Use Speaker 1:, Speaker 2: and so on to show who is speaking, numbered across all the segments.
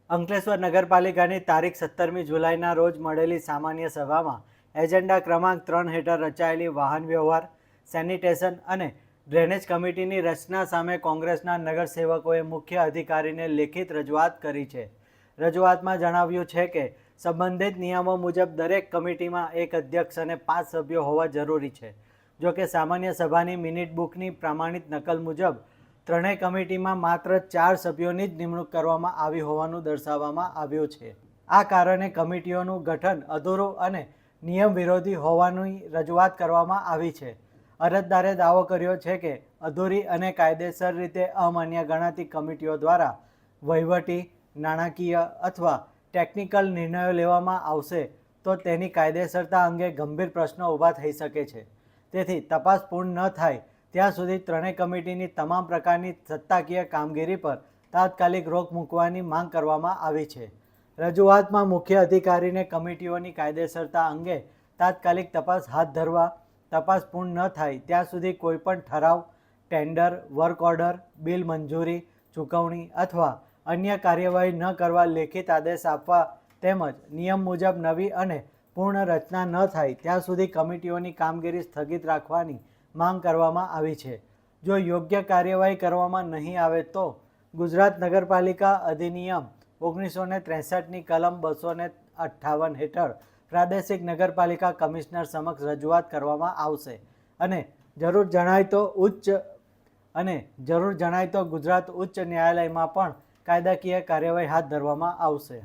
Speaker 1: અંકલેશ્વર નગરપાલિકાની તારીખ 17મી જુલાઈના રોજ મળેલી સામાન્ય સભામાં એજન્ડા ક્રમાંક 3 હેઠળ રચાયેલી વાહન વ્યવહાર, સેનિટેશન અને ડ્રેનેજ કમિટીની રચના સામે કોંગ્રેસના નગરસેવકોએ મુખ્ય અધિકારીને લેખિત રજૂઆત કરી છે. રજૂઆતમાં જણાવ્યું છે કે સંબંધિત નિયમો મુજબ દરેક કમિટીમાં એક અધ્યક્ષ અને 5 સભ્યો હોવા જરૂરી છે. જો કે સામાન્ય સભાની મિનિટ બુકની પ્રમાણિત નકલ મુજબ ત્રણેય કમિટીમાં માત્ર 4 સભ્યોની જ નિમણૂક કરવામાં આવી હોવાનું દર્શાવવામાં આવ્યું છે. આ કારણે કમિટીઓનું ગઠન અધૂરું અને નિયમ વિરોધી હોવાની રજૂઆત કરવામાં આવી છે. અરજદારે દાવો કર્યો છે કે અધૂરી અને કાયદેસર રીતે અમાન્ય ગણાતી કમિટીઓ દ્વારા વહીવટી, નાણાકીય અથવા ટેકનિકલ નિર્ણયો લેવામાં આવશે તો તેની કાયદેસરતા અંગે ગંભીર પ્રશ્નો ઊભા થઈ શકે છે. તેથી તપાસ પૂર્ણ ન થાય ત્યાં સુધી ત્રણેય કમિટીની તમામ પ્રકારની સત્તાકીય કામગીરી પર તાત્કાલિક રોક મૂકવાની માંગ કરવામાં આવી છે. રજૂઆતમાં મુખ્ય અધિકારીને કમિટીઓની કાયદેસરતા અંગે તાત્કાલિક તપાસ હાથ ધરવા, તપાસ પૂર્ણ ન થાય ત્યાં સુધી કોઈપણ ઠરાવ, ટેન્ડર, વર્ક ઓર્ડર, બિલ મંજૂરી, ચૂકવણી અથવા અન્ય કાર્યવાહી ન કરવા લેખિત આદેશ આપવા તેમજ નિયમ મુજબ નવી અને પૂર્ણ રચના ન થાય ત્યાં સુધી કમિટીઓની કામગીરી સ્થગિત રાખવાની માંગ કરવામાં આવી છે. જો યોગ્ય કાર્યવાહી કરવામાં નહીં આવે તો ગુજરાત નગરપાલિકા અધિનિયમ 1963ની કલમ 258 હેઠળ પ્રાદેશિક નગરપાલિકા કમિશનર સમક્ષ રજૂઆત કરવામાં આવશે અને જરૂર જણાય તો ગુજરાત ઉચ્ચ ન્યાયાલયમાં પણ કાયદાકીય કાર્યવાહી હાથ ધરવામાં આવશે.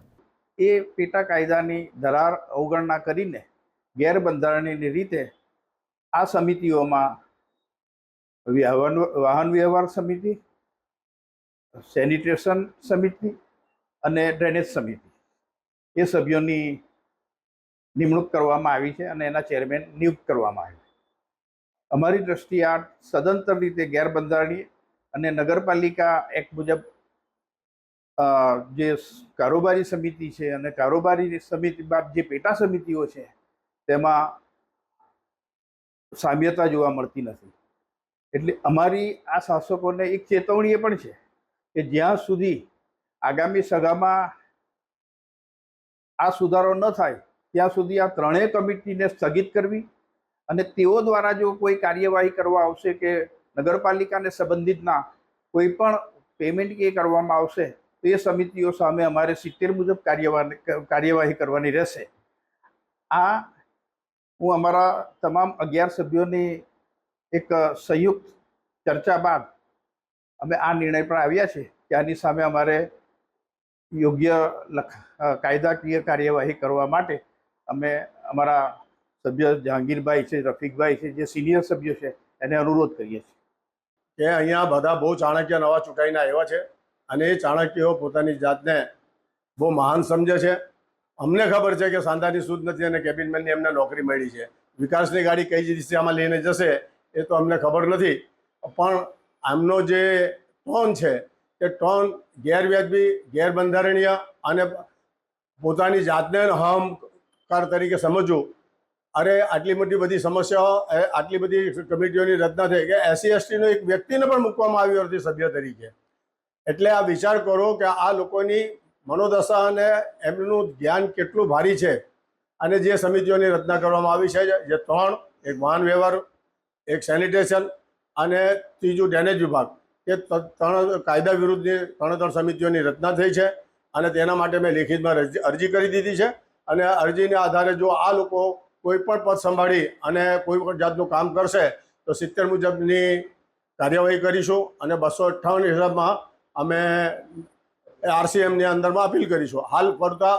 Speaker 2: એ પેટા કાયદાની દરાર અવગણના કરીને ગેરબંધારણીય રીતે આ સમિતિઓમાં વાહન વ્યવહાર સમિતિ, સેનિટેશન સમિતિ અને ડ્રેનેજ સમિતિ એ સભ્યોની નિમણૂક કરવામાં આવી છે અને એના ચેરમેન નિયુક્ત કરવામાં આવ્યા છે. અમારી દ્રષ્ટિએ આ સદંતર રીતે ગેરબંધારણીય અને નગરપાલિકા એક્ટ મુજબ જે કારોબારી સમિતિ છે અને કારોબારી સમિતિ બાદ જે પેટા સમિતિઓ છે તેમાં સામ્યતા જોવા મળતી નથી. એટલે અમારી આ શાસકોને એક ચેતવણી એ પણ છે કે જ્યાં સુધી આગામી સભામાં આ સુધારો ન થાય ત્યાં સુધી આ ત્રણેય કમિટીને સ્થગિત કરવી અને તેઓ દ્વારા જો કોઈ કાર્યવાહી કરવા આવશે કે નગરપાલિકાને સંબંધિતના કોઈ પણ પેમેન્ટ કે કરવામાં આવશે તો એ સમિતિઓ સામે અમારે 70 મુજબ કાર્યવાહી કરવાની રહેશે. આ હું અમારા તમામ 11 સભ્યોની એક સંયુક્ત ચર્ચા બાદ અમે આ નિર્ણય પર આવ્યા છે કે આની સામે અમારે યોગ્ય કાયદાકીય કાર્યવાહી કરવા માટે અમે અમારા સભ્ય જહાંગીરભાઈ છે, રફીકભાઈ છે, જે સિનિયર સભ્યો છે એને અનુરોધ કરીએ છીએ
Speaker 3: કે અહીંયા બધા બહુ ચાણક્ય નવા ચૂંટાઈને આવ્યા છે અને એ ચાણક્યો પોતાની જાતને બહુ મહાન સમજે છે. અમને ખબર છે કે સાંધાની સૂઝ નથી અને કેબિનમેનની એમને નોકરી મળી છે. વિકાસની ગાડી કઈ દિશામાં લઈને જશે એ તો અમને ખબર નથી, પણ આમનો જે ટોન છે એ ટોન ગેરવ્યાજબી, ગેરબંધારણીય અને પોતાની જાતને અહંકાર તરીકે સમજવું. અરે આટલી મોટી બધી સમસ્યાઓ, આટલી બધી કમિટીઓની રચના થઈ કે SC/ST એક વ્યક્તિને પણ મૂકવામાં આવ્યો નથી સભ્ય તરીકે. એટલે આ વિચાર કરો કે આ લોકોની મનોદશા અને એમનું ધ્યાન કેટલું ભારી છે. અને જે સમિતિઓની રચના કરવામાં આવી છે જે 3, એક વાહન વ્યવહાર, એક સેનિટેશન અને ત્રીજું ડ્રેનેજ વિભાગ, એ 3 કાયદા વિરુદ્ધની 3 સમિતિઓની રચના થઈ છે અને તેના માટે મેં લેખિતમાં અરજી કરી દીધી છે અને અરજીના આધારે જો આ લોકો કોઈ પણ પદ સંભાળી અને કોઈ પણ જાતનું કામ કરશે તો 70 મુજબની કાર્યવાહી કરીશું અને 258 હિસાબમાં અમે RCMની અંદરમાં અપીલ કરીશું. હાલ પડતા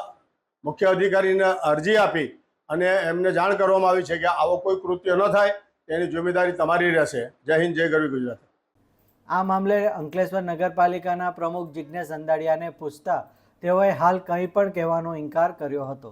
Speaker 3: મુખ્ય અધિકારીને અરજી આપી અને એમને જાણ કરવામાં આવી છે કે આવો કોઈ કૃત્ય ન થાય તેની જિમ્મેદારી તમારી રહેશે. જય હિન્દ, જય ગરવી ગુજરાત.
Speaker 1: આ મામલે અંકલેશ્વર નગરપાલિકાના પ્રમુખ જિજ્ઞેશ અંદાડિયાને પૂછતા તેઓએ હાલ કંઈ પણ કહેવાનો ઇનકાર કર્યો હતો.